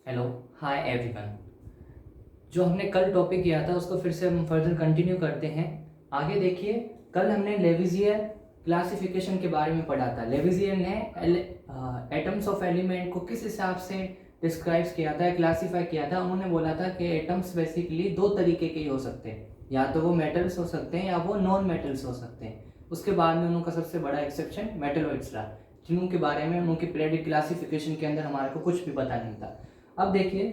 Hello, hi everyone. जो हमने कल टॉपिक किया था उसको फिर से हम फर्दर कंटिन्यू करते हैं। आगे देखिए, कल हमने लेविजियर क्लासिफिकेशन के बारे में पढ़ा था। लेविजियर ने एटम्स ऑफ एलिमेंट को किस हिसाब से डिस्क्राइब किया था, क्लासीफाई किया था। उन्होंने बोला था कि एटम्स बेसिकली दो तरीके के ही हो सकते हैं, या तो वो मेटल्स हो सकते हैं या वो नॉन मेटल्स हो सकते हैं। उसके बाद में उनका सबसे बड़ा एक्सेप्शन मेटलॉइड्स रहा, जिनके बारे में उनकी पीरियोडिक क्लासिफिकेशन के अंदर हमारे को कुछ भी पता नहीं था। अब देखिए,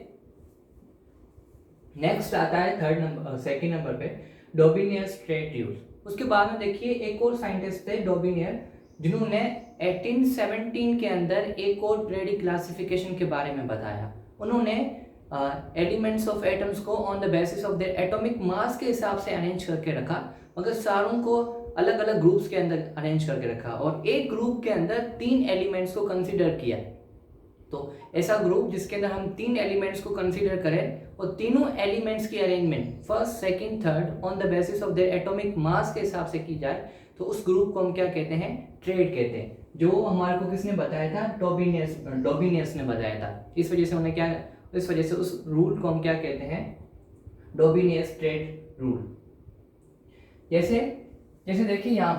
नेक्स्ट आता है सेकंड नंबर पे डोबिनियर्स ट्रेड यूज। उसके बाद में देखिए एक और साइंटिस्ट थे डोबिनियर, जिन्होंने 1817 के अंदर एक और पीरियोडिक क्लासिफिकेशन के बारे में बताया। उन्होंने एलिमेंट्स ऑफ एटम्स को on the basis of their atomic mass के हिसाब से अरेंज करके रखा, मगर सारों को अलग अलग ग्रुप्स के अंदर अरेंज करके रखा, और एक ग्रुप के अंदर तीन एलिमेंट्स को कंसिडर किया। तो ऐसा ग्रुप जिसके अंदर हम तीन एलिमेंट्स को कंसीडर करें और तीनों एलिमेंट्स की arrangement first second third on the basis of their atomic mass के हिसाब से की जाए, तो उस ग्रुप को हम क्या कहते हैं? ट्रेड कहते हैं। जो हमारे को किसने बताया था? डोबिनियस ने बताया था। इस वजह से उस रूल को हम क्या कहते हैं? डोबिनियस ट्रेड रूल। जैसे जैसे देखिए यहाँ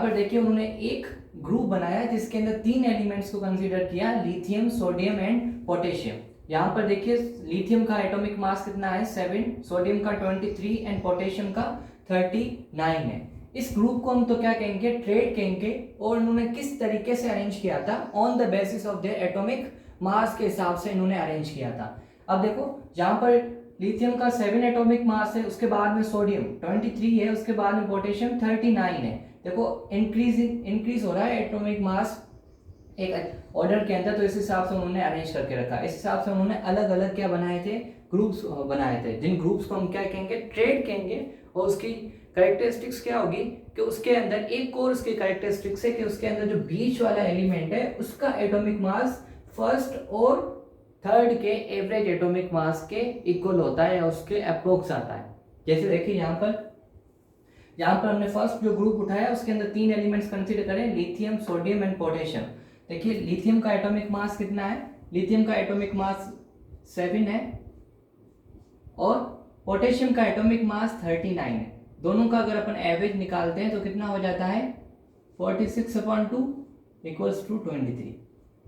पर देखिए उन्होंने एक ग्रुप बनाया जिसके अंदर तीन एलिमेंट्स को कंसीडर किया, लिथियम, सोडियम एंड पोटेशियम। यहाँ पर देखिए लिथियम का एटॉमिक मास कितना है? 7, सोडियम का 23 एंड पोटेशियम का 39 है। इस ग्रुप को हम तो क्या कहेंगे? ट्रेड कहेंगे। और इन्होंने किस तरीके से अरेंज किया था? On the basis of their atomic mass के हिसाब से इन्होंने अरेंज किया था। अब देखो, जहां पर लिथियम का 7 एटॉमिक मास है, उसके बाद में सोडियम 23 है, उसके बाद में पोटेशियम 39 है। देखो इंक्रीज हो रहा है एटॉमिक मास एक ऑर्डर के अंदर, तो इस हिसाब से उन्होंने अरेंज करके रखा। इस हिसाब से उन्होंने अलग अलग क्या बनाए थे? ग्रुप्स बनाए थे, जिन ग्रुप्स को हम क्या कहेंगे? ट्रेड कहेंगे। और उसकी कैरेक्टरिस्टिक्स क्या होगी कि उसके अंदर एक और उसकी कैरेक्टरिस्टिक्स है कि उसके अंदर जो बीच वाला एलिमेंट है उसका एटॉमिक मास फर्स्ट और थर्ड के एवरेज एटॉमिक मास के इक्वल होता है, या उसके अप्रोक्स आता है। जैसे देखिए यहाँ पर हमने फर्स्ट जो ग्रुप उठाया उसके अंदर तीन एलिमेंट्स कंसीडर करें, लिथियम, सोडियम एंड पोटेशियम। देखिए लिथियम का एटॉमिक मास कितना है? लिथियम का एटॉमिक मास 7 है और पोटेशियम का एटॉमिक मास 39 है। दोनों का अगर अपन एवरेज निकालते हैं तो कितना हो जाता है? 46/2 इक्वल्स टू 23।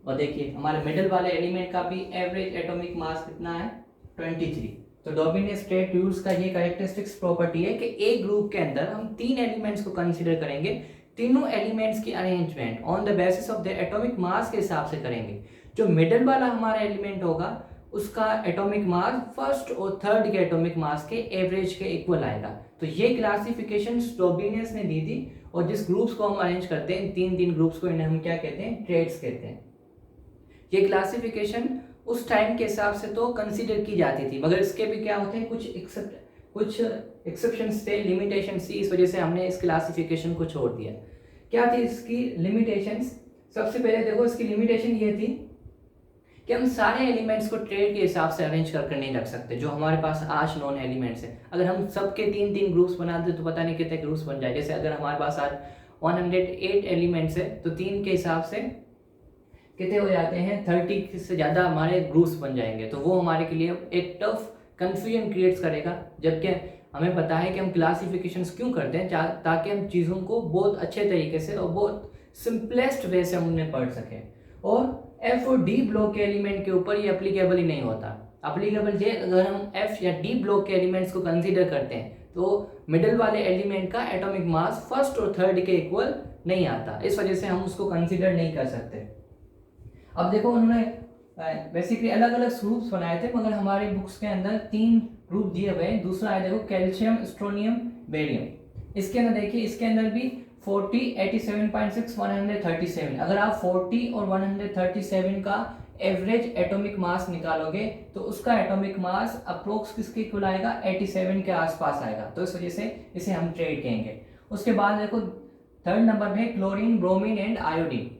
और देखिए हमारे मिडिल वाले एलिमेंट का भी एवरेज एटॉमिक मास कितना है? 23। तो डोबिनियस ट्रेड यूज का ये कैरेक्टरिस्टिक्स प्रॉपर्टी है कि एक ग्रुप के अंदर हम तीन एलिमेंट्स को कंसीडर करेंगे, तीनों एलिमेंट्स की arrangement on the basis of the atomic mass के हिसाब से करेंगे। जो मिडिल वाला हमारा एलिमेंट होगा उसका एटॉमिक मास फर्स्ट और थर्ड के एटॉमिक मास के एवरेज के इक्वल आएगा। तो ये क्लासिफिकेशन डोबिनियस ने दी थी, और जिस ग्रुप्स को हम अरेंज करते हैं तीन तीन ग्रुप्स को, इन्हें हम क्या कहते हैं? ट्रेड्स कहते हैं। ये क्लासिफिकेशन उस टाइम के हिसाब से तो कंसीडर की जाती थी, मगर इसके भी क्या होते हैं? कुछ एक्सेप्शंस थे, लिमिटेशंस थी। इस वजह से हमने इस क्लासिफिकेशन को छोड़ दिया। क्या थी इसकी लिमिटेशंस? सबसे पहले देखो, इसकी लिमिटेशन ये थी कि हम सारे एलिमेंट्स को ट्रेड के हिसाब से अरेंज कर नहीं रख सकते। जो हमारे पास आज नॉन एलिमेंट्स है, अगर हम सबके तीन तीन ग्रुप्स बना दे तो पता नहीं कितने ग्रुप्स बन जाए। जैसे अगर हमारे पास आज 108 एलिमेंट्स है तो तीन के हिसाब से कितने हो जाते हैं? 30 से ज़्यादा हमारे ग्रुप्स बन जाएंगे। तो वो हमारे के लिए एक टफ कंफ्यूजन क्रिएट्स करेगा। जबकि हमें पता है कि हम क्लासिफिकेशंस क्यों करते हैं, ताकि हम चीज़ों को बहुत अच्छे तरीके से और बहुत सिंपलेस्ट वे से हम उन्हें पढ़ सकें। और एफ और डी ब्लॉक के एलिमेंट के ऊपर ये अप्लीकेबल ही नहीं होता। अप्लीकेबल ये अगर हम एफ या डी ब्लॉक के एलिमेंट्स को कंसीडर करते हैं तो मिडिल वाले एलिमेंट का एटॉमिक मास फर्स्ट और थर्ड के इक्वल नहीं आता। इस वजह से हम उसको कंसीडर नहीं कर सकते। अब देखो, उन्होंने बेसिकली अलग अलग ग्रुप्स बनाए थे, मगर हमारे बुक्स के अंदर तीन ग्रुप दिए हुए हैं। दूसरा है देखो कैल्शियम, स्ट्रोनियम, बेरियम। इसके अंदर देखिए, इसके अंदर भी 40, 87.6, 137। अगर आप 40 और 137 का एवरेज एटॉमिक मास निकालोगे तो उसका एटॉमिक मास अप्रोक्स किसके इक्वल आएगा? 87 के आसपास आएगा। तो इस वजह से इसे हम ट्रेड कहेंगे। उसके बाद देखो थर्ड नंबर में chlorine, bromine and iodine.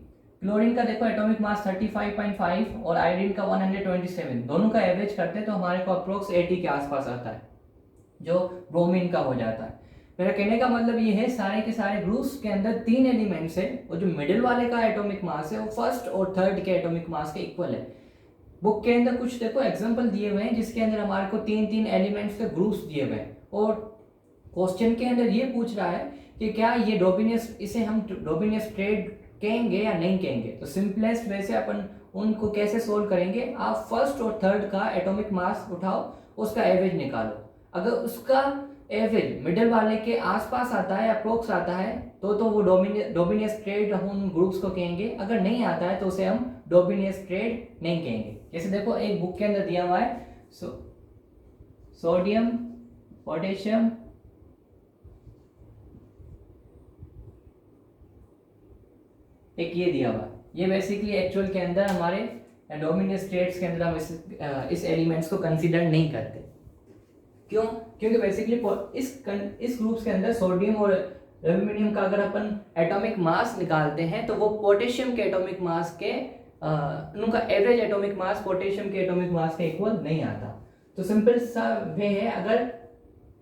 Chlorine का देखो एटॉमिक मास 35.5 और आयोडीन का 127। दोनों का एवरेज करते हैं तो हमारे को अप्रोक्स 80 के आसपास आता है, जो ब्रोमीन का हो जाता है। मेरा कहने का मतलब ये है, सारे के सारे ग्रुप्स के अंदर तीन एलिमेंट्स है और जो मिडिल वाले का एटॉमिक मास है वो फर्स्ट और थर्ड के एटॉमिक मास के इक्वल है। बुक के अंदर कुछ देखो एग्जांपल दिए हुए हैं जिसके अंदर हमारे को 3 एलिमेंट्स के ग्रुप्स दिए हुए हैं और क्वेश्चन के अंदर ये पूछ रहा है कि क्या ये डोबिनियस, इसे हम डोबिनियस ट्रेड कहेंगे या नहीं कहेंगे। तो सिंपलेस्ट वे से अपन उनको कैसे सोल्व करेंगे, आप फर्स्ट और थर्ड का एटॉमिक मास उठाओ, उसका एवरेज निकालो। अगर उसका एवरेज मिडिल वाले के आसपास आता है, अप्रोक्स आता है, तो वो डोबिनियस ट्रेड हम उन ग्रुप्स को कहेंगे। अगर नहीं आता है तो उसे हम डोबिनियस ट्रेड नहीं कहेंगे। जैसे देखो एक बुक के अंदर दिया हुआ है सोडियम, पोटेशियम, एक ये दिया हुआ, ये बेसिकली एक्चुअल के अंदर हमारे डोमिनियस ट्रेड्स के अंदर हम इस एलिमेंट्स को कंसीडर नहीं करते। क्यों? क्योंकि बेसिकली इस ग्रुप्स के अंदर सोडियम और एल्यूमिनियम का अगर अपन एटॉमिक मास निकालते हैं तो वो पोटेशियम के एटॉमिक मास के उनका एवरेज एटॉमिक मास पोटेशियम के एटॉमिक मास के इक्वल नहीं आता। तो सिंपल सा वे है, अगर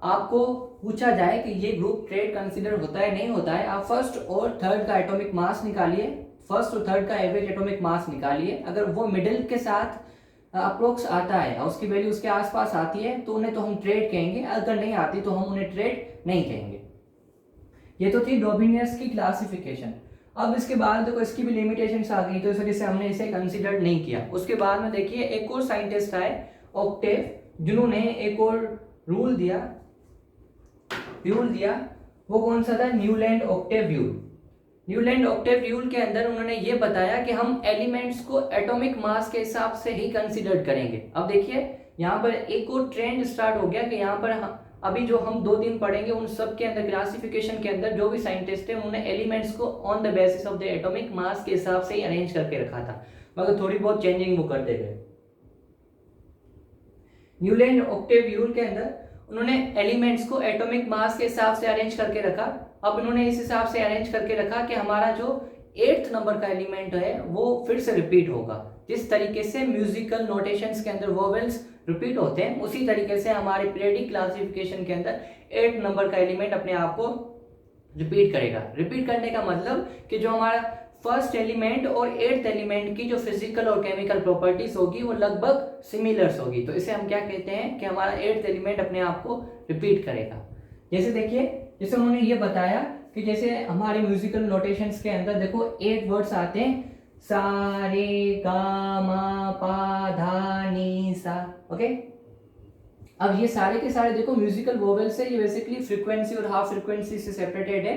आपको पूछा जाए कि ये ग्रुप ट्रेड कंसीडर होता है नहीं होता है, आप फर्स्ट और थर्ड का एटॉमिक मास निकालिए, फर्स्ट और थर्ड का एवरेज एटॉमिक मास निकालिए। अगर वो मिडिल के साथ अप्रोक्स आता है और उसकी वैल्यू उसके आसपास आती है तो उन्हें तो हम ट्रेड कहेंगे, अगर नहीं आती तो हम उन्हें ट्रेड नहीं कहेंगे। ये तो थी डोबिनियस की क्लासिफिकेशन। अब इसके बाद देखो इसकी भी लिमिटेशंस आ गई, तो इस वजह से हमने इसे कंसीडर नहीं किया। उसके बाद में देखिए एक और साइंटिस्ट आए ऑक्टेव, जिन्होंने एक और रूल दिया, वो कौन सा था, Newland octave rule. Newland octave rule के अंदर उन्होंने ये बताया कि हम एलिमेंट्स को एटॉमिक मास के हिसाब से ही कंसीडर करेंगे। अब देखिए यहाँ पर एक और ट्रेंड स्टार्ट हो गया कि यहाँ पर अभी जो हम 2 दिन पढ़ेंगे उन सब के अंदर क्लासिफिकेशन के अंदर जो भी साइंटिस्ट थे उन्होंने एलिमेंट्स को on the basis of the atomic mass के हिसाब से ही अरेंज करके रखा था, मगर थोड़ी बहुत चेंजिंग वो करते गए। न्यूलैंड ऑक्टेव रूल के अंदर उन्होंने एलिमेंट्स को एटॉमिक मास के हिसाब से अरेंज करके रखा। अब इन्होंने इस हिसाब से अरेंज करके रखा कि हमारा जो 8th नंबर का एलिमेंट है वो फिर से रिपीट होगा। जिस तरीके से म्यूजिकल नोटेशंस के अंदर वोवेल्स रिपीट होते हैं, उसी तरीके से हमारे पीरियडिक क्लासिफिकेशन के अंदर 8th नंबर का एलिमेंट अपने आप को रिपीट करेगा। रिपीट करने का मतलब कि जो हमारा फर्स्ट एलिमेंट और 8th एलिमेंट की जो फिजिकल और केमिकल प्रॉपर्टीज होगी वो लगभग सिमिलर्स होगी। तो इसे हम क्या कहते हैं कि हमारा 8th एलिमेंट अपने आप को रिपीट करेगा। जैसे देखिए, जैसे उन्होंने ये बताया कि जैसे हमारे म्यूजिकल नोटेशंस के अंदर देखो 8 वर्ड्स आते हैं, सा रे गा मा पा धा नी सा। ओके, अब ये सारे के सारे देखो म्यूजिकल वोवेल्स है, ये बेसिकली फ्रीक्वेंसी और हाफ फ्रीक्वेंसी से सेपरेटेड है।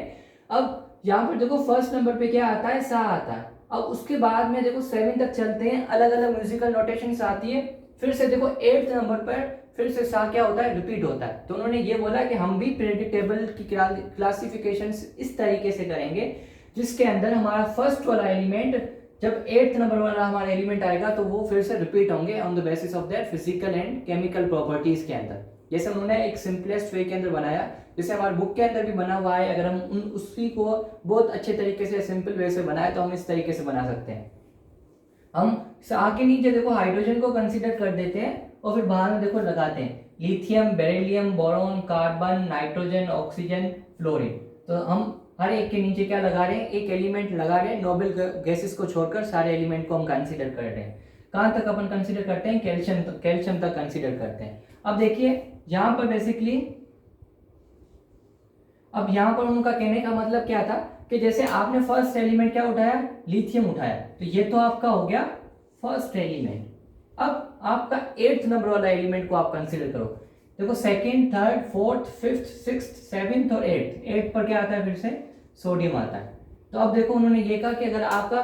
अब यहाँ पर देखो फर्स्ट नंबर पे क्या आता है, सा आता है। अब उसके बाद में देखो 7 तक चलते हैं, अलग अलग म्यूजिकल नोटेशंस आती है। फिर से देखो 8th नंबर पर फिर से सा क्या होता है, रिपीट होता है। तो उन्होंने ये बोला कि हम भी प्रेडिक्टेबल की क्लासिफिकेशन इस तरीके से करेंगे जिसके अंदर हमारा फर्स्ट वाला एलिमेंट जब 8th नंबर वाला हमारा एलिमेंट आएगा तो वो फिर से रिपीट होंगे on the basis of their physical and chemical properties के अंदर। जैसे उन्होंने एक सिंपलेस्ट वे के अंदर बनाया, जैसे हमारे बुक के अंदर भी बना हुआ है। अगर हम उसी को बहुत अच्छे तरीके से सिंपल वे से बनाए तो हम इस तरीके से बना सकते हैं। हम आगे नीचे देखो हाइड्रोजन को कंसीडर कर देते हैं और फिर बाहर में देखो लगाते हैं lithium, beryllium, boron, carbon, nitrogen, oxygen, fluorine. तो हम हर एक के नीचे क्या लगा रहे हैं, एक एलिमेंट लगा रहे हैं। नोबल गैसेस को छोड़कर सारे एलिमेंट को हम कंसीडर कर रहे हैं। कहाँ तक अपन कंसीडर करते हैं, कैल्शियम तक कंसीडर करते हैं। अब देखिए यहाँ पर बेसिकली अब यहाँ पर उनका कहने का मतलब क्या था कि जैसे आपने फर्स्ट एलिमेंट क्या उठाया, लिथियम उठाया, तो ये तो आपका हो गया फर्स्ट एलिमेंट। अब आपका 8th नंबर वाला एलिमेंट को आप कंसीडर करो। देखो 2nd, 3rd, 4th, 5th, 6th, 7th और 8th पर क्या आता है, फिर से सोडियम आता है। तो अब देखो उन्होंने ये कहा कि अगर आपका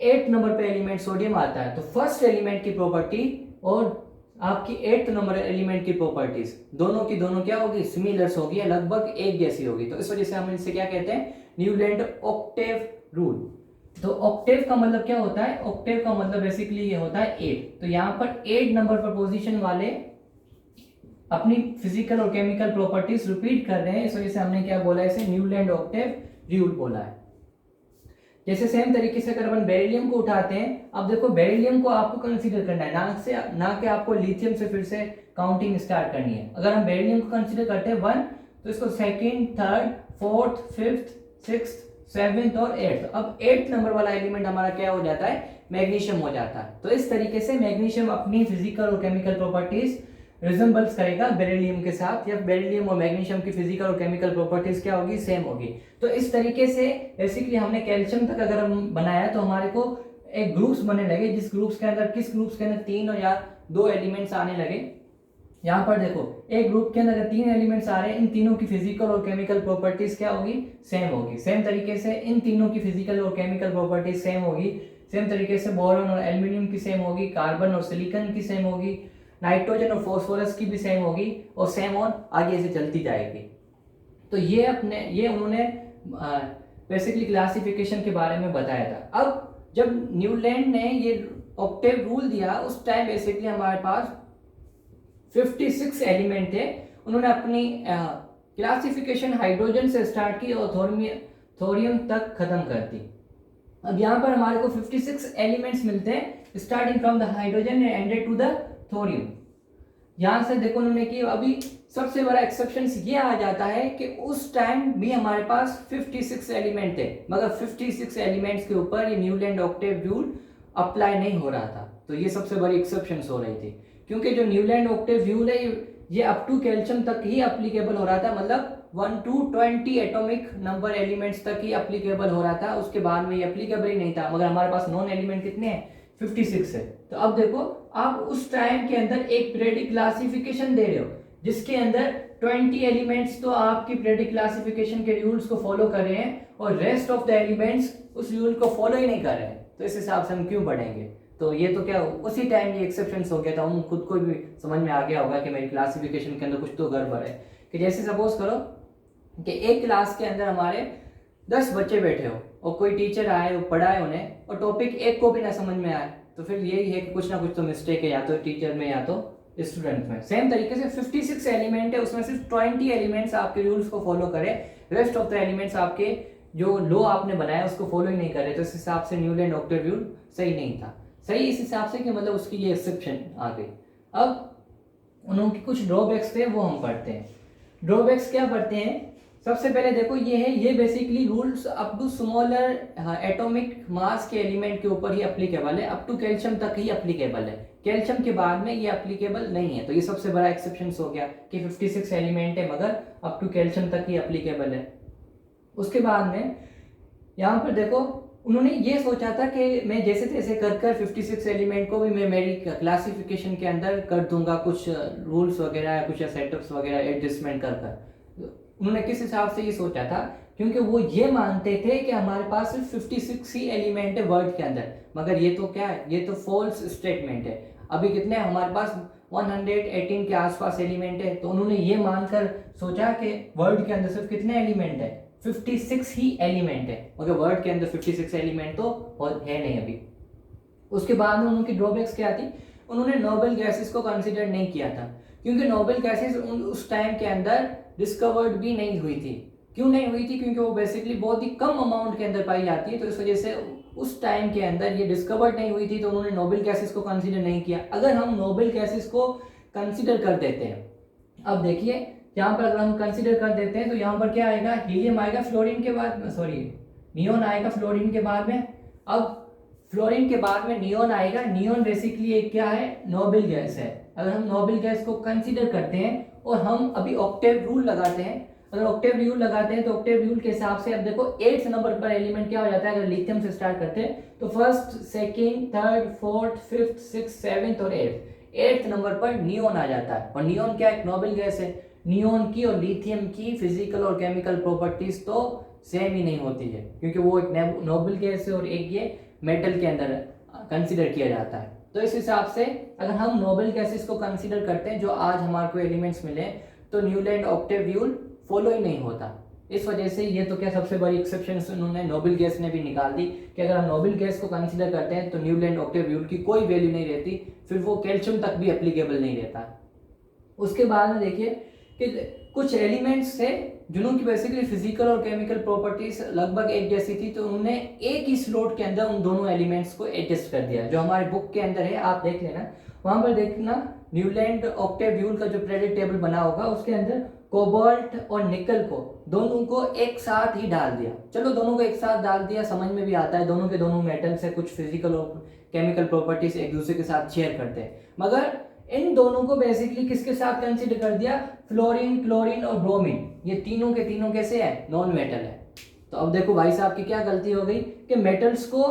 8th नंबर पे एलिमेंट सोडियम आता है तो फर्स्ट एलिमेंट की प्रॉपर्टी और आपकी 8th नंबर एलिमेंट की प्रॉपर्टीज दोनों की दोनों क्या होगी, सिमिलर्स होगी, लगभग एक जैसी होगी। तो इस वजह से हम इसे क्या कहते हैं, न्यूलैंड ऑक्टेव रूल। तो ऑक्टेव का मतलब क्या होता है, ऑक्टेव का मतलब बेसिकली ये होता है 8। तो यहाँ पर 8 नंबर पर पोजीशन वाले अपनी फिजिकल और केमिकल प्रॉपर्टीज रिपीट कर रहे हैं, इस वजह से हमने क्या बोला, इसे न्यूलैंड ऑक्टेव रूल बोला है। जैसे सेम तरीके से अगर अपन बेरिलियम को उठाते हैं, अब देखो बेरिलियम को आपको कंसीडर करना है, ना कि आपको लिथियम से फिर से काउंटिंग स्टार्ट करनी है। अगर हम बेरिलियम को कंसीडर करते हैं 1, तो इसको 2nd, 3rd, 4th, 5th, 6th, seventh और एट्थ। अब 8th नंबर वाला एलिमेंट हमारा क्या हो जाता है, मैग्नीशियम हो जाता है। तो इस तरीके से मैग्नीशियम अपनी फिजिकल और केमिकल प्रॉपर्टीज रिजेंबल्स करेगा बेरिलियम के साथ, या बेरिलियम और मैग्नीशियम की फिजिकल और केमिकल प्रॉपर्टीज क्या होगी, सेम होगी। तो इस तरीके से बेसिकली हमने कैल्शियम तक अगर हम बनाया तो हमारे को एक ग्रुप्स बनने लगे, जिस ग्रुप्स के अंदर 3 और या 2 एलिमेंट्स आने लगे। यहाँ पर देखो एक ग्रुप के अंदर 3 एलिमेंट्स आ रहे हैं, इन तीनों की फिजिकल और केमिकल प्रॉपर्टीज क्या होगी, सेम होगी। सेम तरीके से इन तीनों की फिजिकल और केमिकल प्रॉपर्टीज सेम होगी। सेम तरीके से बोरॉन और एल्यूमिनियम की सेम होगी, कार्बन और सिलिकॉन की सेम होगी, नाइट्रोजन और फास्फोरस की भी सेम होगी, और सेम और आगे से चलती जाएगी। तो ये उन्होंने बेसिकली क्लासिफिकेशन के बारे में बताया था। अब जब न्यूलैंड ने ये ऑक्टेव रूल दिया उस टाइम बेसिकली हमारे पास 56 एलिमेंट थे। उन्होंने अपनी क्लासिफिकेशन हाइड्रोजन से स्टार्ट की और थोरियम तक खत्म कर दी। अब यहाँ पर हमारे को 56 एलिमेंट्स मिलते हैं starting from the hydrogen and ended to the thorium. यहाँ से देखो उन्होंने कि अभी सबसे बड़ा एक्सेप्शन ये आ जाता है कि उस टाइम भी हमारे पास 56 एलिमेंट थे, मगर 56 एलिमेंट्स के ऊपर ये न्यूलैंड ऑक्टेव रूल अप्लाई नहीं हो रहा था। तो ये सबसे बड़ी एक्सेप्शन हो रही थी, क्योंकि जो न्यूलैंड ऑक्टेव रूल है ये अप टू कैल्शियम तक ही अप्लीकेबल हो रहा था, मतलब 1 to 20 एटॉमिक नंबर एलिमेंट्स तक ही अप्लीकेबल हो रहा था, उसके बाद में ये अप्लीकेबल ही नहीं था। मगर हमारे पास नॉन एलिमेंट कितने हैं, 56 है। तो अब देखो आप उस टाइम के अंदर एक पीरियडिक क्लासिफिकेशन दे रहे हो जिसके अंदर 20 एलिमेंट्स तो आपकी पीरियडिक क्लासिफिकेशन के रूल्स को फॉलो कर रहे हैं और रेस्ट ऑफ द एलिमेंट्स उस रूल को फॉलो ही नहीं कर रहे हैं। तो इस हिसाब से हम क्यों बढ़ेंगे। तो ये तो क्या उसी टाइम ये एक्सेप्शन हो गया था, हम खुद को भी समझ में आ गया होगा कि मेरी क्लासिफिकेशन के अंदर कुछ तो गड़बड़ है। कि जैसे सपोज करो कि एक क्लास के अंदर हमारे 10 बच्चे बैठे हो और कोई टीचर आए वो पढ़ाए उन्हें और टॉपिक एक को भी ना समझ में आए, तो फिर यही है कि कुछ ना कुछ तो मिस्टेक है, या तो टीचर में या तो स्टूडेंट में। सेम तरीके से 56 एलिमेंट है, उसमें सिर्फ 20 एलिमेंट्स आपके रूल्स को फॉलो करें, रेस्ट ऑफ द एलिमेंट्स आपके जो लॉ आपने बनाया उसको फॉलो ही नहीं करे। तो इस हिसाब से न्यूलैंड ऑक्टेव रूल सही नहीं था। सही इस हिसाब से कि मतलब उसकी ये एक्सेप्शन आ गई। अब उनके कुछ ड्रॉबैक्स थे वो हम पढ़ते हैं। ड्रॉबैक्स क्या पढ़ते हैं, सबसे पहले देखो ये है, ये basically rules up to smaller atomic mass के एलिमेंट के ऊपर ही अप्लीकेबल है, अप टू कैल्शियम तक ही अप्लीकेबल है, कैल्शियम के बाद में ये अप्लीकेबल नहीं है। तो ये सबसे बड़ा एक्सेप्शन हो गया कि 56 एलिमेंट है मगर अप टू कैल्शियम तक ही अप्लीकेबल है। उसके बाद में यहाँ पर देखो उन्होंने ये सोचा था कि मैं जैसे तैसे कर 56 एलिमेंट को भी मैं मेरी क्लासिफिकेशन के अंदर कर दूंगा, कुछ रूल्स वगैरह या कुछ सेटअप्स वगैरह एडजस्टमेंट कर। उन्होंने किस हिसाब से ये सोचा था, क्योंकि वो ये मानते थे कि हमारे पास सिर्फ 56 ही एलिमेंट है वर्ड के अंदर, मगर ये तो क्या है, ये तो फॉल्स स्टेटमेंट है। अभी कितने हमारे पास 118 के आसपास एलिमेंट है। तो उन्होंने ये मानकर सोचा कि वर्ड के अंदर सिर्फ कितने एलिमेंट है, 56 ही एलिमेंट है, मगर वर्ड के अंदर 56 एलिमेंट तो है नहीं अभी। उसके बाद में उनकी ड्रॉबैक्स क्या थी, उन्होंने नोबल गैसेस को कंसीडर नहीं किया था, क्योंकि नोबल गैसेस उस टाइम के अंदर डिस्कवर्ड भी नहीं हुई थी। क्यों नहीं हुई थी, क्योंकि वो बेसिकली बहुत ही कम अमाउंट के अंदर पाई जाती है, तो इस वजह से उस टाइम के अंदर ये डिस्कवर्ड नहीं हुई थी, तो उन्होंने नोबल गैसेस को कंसीडर नहीं किया। अगर हम नोबल गैसेस को कंसीडर कर देते हैं, अब देखिए यहाँ पर अगर हम कंसीडर कर देते हैं तो यहाँ पर क्या आएगा, हीलियम आएगा फ्लोरीन के बाद में, सॉरी नियोन आएगा फ्लोरीन के बाद में। अब फ्लोरीन के बाद में नियोन आएगा। नियोन बेसिकली एक क्या है, नोबल गैस है। अगर हम नोबल गैस को कंसीडर करते हैं और हम अभी ऑक्टेव रूल लगाते हैं, अगर ऑक्टेव रूल लगाते हैं तो ऑक्टेव रूल के हिसाब से अब देखो 8th नंबर पर एलिमेंट क्या हो जाता है, अगर लिथियम से स्टार्ट करते हैं तो first, second, third, fourth, fifth, six, seventh और 8th नंबर पर नियोन आ जाता है। और नियोन क्या एक नोबल गैस है। नियोन की और लिथियम की फिजिकल और केमिकल प्रॉपर्टीज तो सेम ही नहीं होती है, क्योंकि वो एक नोबल गैस है और एक ये मेटल के अंदर कंसीडर किया जाता है। तो इस हिसाब से अगर हम नोबल गैसेस को कंसीडर करते हैं जो आज हमारे को एलिमेंट्स मिले, तो न्यूलैंड ऑक्टेव रूल फॉलो ही नहीं होता। इस वजह से ये तो क्या सबसे बड़ी एक्सेप्शन उन्होंने नोबल गैस ने भी निकाल दी कि अगर हम नोबल गैस को कंसीडर करते हैं तो न्यूलैंड ऑक्टेव रूल की कोई वैल्यू नहीं रहती, फिर वो कैल्शियम तक भी एप्लीकेबल नहीं रहता। उसके बाद में देखिए कि कुछ एलिमेंट्स थे जिनकी बेसिकली फिजिकल और केमिकल प्रॉपर्टीज लगभग एक जैसी थी, तो उन्होंने एक ही स्लॉट के अंदर उन दोनों एलिमेंट्स को एडजस्ट कर दिया। जो हमारे बुक के अंदर है आप देख लेना, वहां पर देखना न्यूलैंड ऑक्टेव रूल का जो पीरियोडिक टेबल बना होगा उसके अंदर कोबाल्ट और निकल को दोनों को एक साथ ही डाल दिया। चलो दोनों को एक साथ डाल दिया, समझ में भी आता है, दोनों के दोनों मेटल से कुछ फिजिकल और केमिकल प्रॉपर्टीज एक दूसरे के साथ शेयर करते हैं, मगर इन दोनों को बेसिकली किसके साथ कंसीडर कर दिया, फ्लोरीन, क्लोरीन और ब्रोमीन, ये तीनों के तीनों कैसे है, नॉन मेटल है। तो अब देखो भाई साहब की क्या गलती हो गई कि मेटल्स को,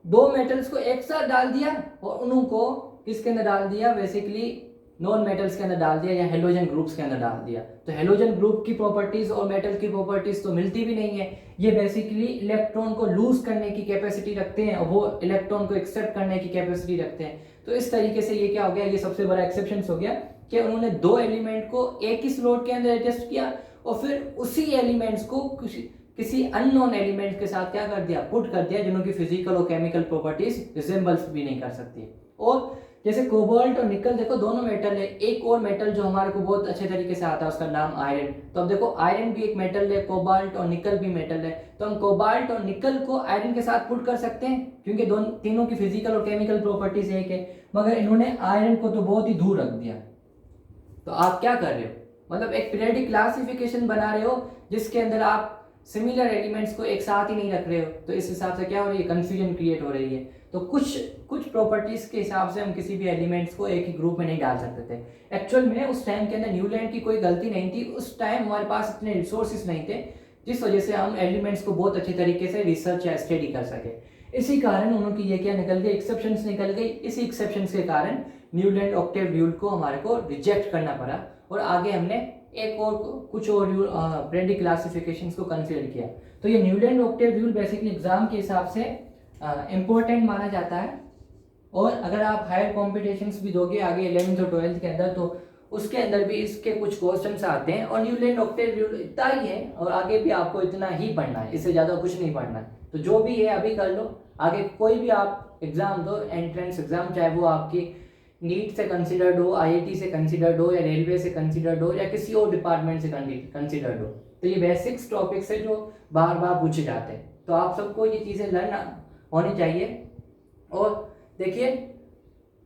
दो मेटल्स को एक साथ डाल दिया और उनको किसके अंदर डाल दिया, बेसिकली नॉन मेटल्स के अंदर डाल दिया या हेलोजन ग्रुप्स के अंदर डाल दिया। तो हेलोजन ग्रुप की प्रॉपर्टीज और मेटल की प्रॉपर्टीज तो मिलती भी नहीं है। ये बेसिकली इलेक्ट्रॉन को लूज करने की कैपेसिटी रखते हैं और वो इलेक्ट्रॉन को एक्सेप्ट करने की कैपेसिटी रखते हैं। तो इस तरीके से ये क्या हो गया, ये सबसे बड़ा एक्सेप्शन हो गया कि उन्होंने दो एलिमेंट को एक ही स्लॉट के अंदर एडजस्ट किया और फिर उसी एलिमेंट्स को किसी अननोन एलिमेंट के साथ क्या कर दिया, पुट कर दिया, जिनकी फिजिकल और केमिकल प्रॉपर्टीज रिजेंबल्स भी नहीं कर सकती। और जैसे कोबाल्ट और निकल, देखो दोनों मेटल है, एक और मेटल जो हमारे को बहुत अच्छे तरीके से आता है उसका नाम आयरन। तो अब देखो आयरन भी एक मेटल है, कोबाल्ट और निकल भी मेटल है, तो हम कोबाल्ट और निकल को आयरन के साथ पुट कर सकते हैं क्योंकि दोनों तीनों की फिजिकल और केमिकल प्रॉपर्टीज एक है, मगर इन्होंने आयरन को तो बहुत ही दूर रख दिया। तो आप क्या कर रहे हो, मतलब एक पीरियोडिक क्लासिफिकेशन बना रहे हो जिसके अंदर आप सिमिलर एलिमेंट्स को एक साथ ही नहीं रख रहे हो, तो इस हिसाब से क्या हो रही है, कंफ्यूजन क्रिएट हो रही है। तो कुछ प्रॉपर्टीज के हिसाब से हम किसी भी एलिमेंट्स को एक ही ग्रुप में नहीं डाल सकते थे। एक्चुअल में उस टाइम के अंदर न्यूलैंड की कोई गलती नहीं थी, उस टाइम हमारे पास इतने रिसोर्सेज नहीं थे जिस वजह से हम एलिमेंट्स को बहुत अच्छी तरीके से रिसर्च या स्टडी कर सके। इसी कारण उन्होंने ये क्या निकल गई, एक्सेप्शंस निकल गई। इसी एक्सेप्शंस के कारण न्यूलैंड ऑक्टेव रूल को हमारे को रिजेक्ट करना पड़ा और आगे हमने एक और कुछ और पीरियोडिक क्लासिफिकेशंस को कंसीडर किया। तो ये Newland octave rule basically exam के हिसाब से इम्पोर्टेंट माना जाता है और अगर आप हायर कॉम्पिटिशन्स भी दोगे आगे 11th और 12th के अंदर तो उसके अंदर भी इसके कुछ क्वेश्चंस आते हैं। और न्यूलैंड ऑक्टेव रूल इतना ही है और आगे भी आपको इतना ही पढ़ना है, इससे ज़्यादा कुछ नहीं पढ़ना है। तो जो भी है अभी कर लो, आगे कोई भी आप एग्ज़ाम दो, एंट्रेंस एग्ज़ाम, चाहे वो आपकी नीट से कंसिडर्ड हो, आईआईटी से कंसिडर्ड हो या रेलवे से कंसिडर्ड हो या किसी और डिपार्टमेंट से कंसिडर्ड हो, तो ये बेसिक्स टॉपिक्स है जो बार बार पूछे जाते हैं। तो आप सबको ये चीज़ें लर्न होनी चाहिए। और देखिए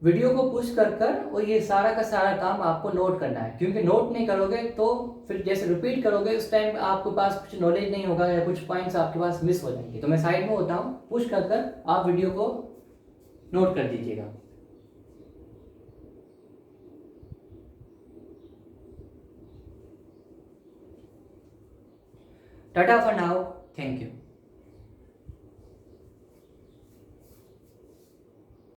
वीडियो को पुश कर और ये सारा का सारा काम आपको नोट करना है, क्योंकि नोट नहीं करोगे तो फिर जैसे रिपीट करोगे उस टाइम आपके पास कुछ नॉलेज नहीं होगा या कुछ पॉइंट्स आपके पास मिस हो जाएंगे। तो मैं साइड में होता हूँ, पुश कर आप वीडियो को नोट कर दीजिएगा। Tata for now.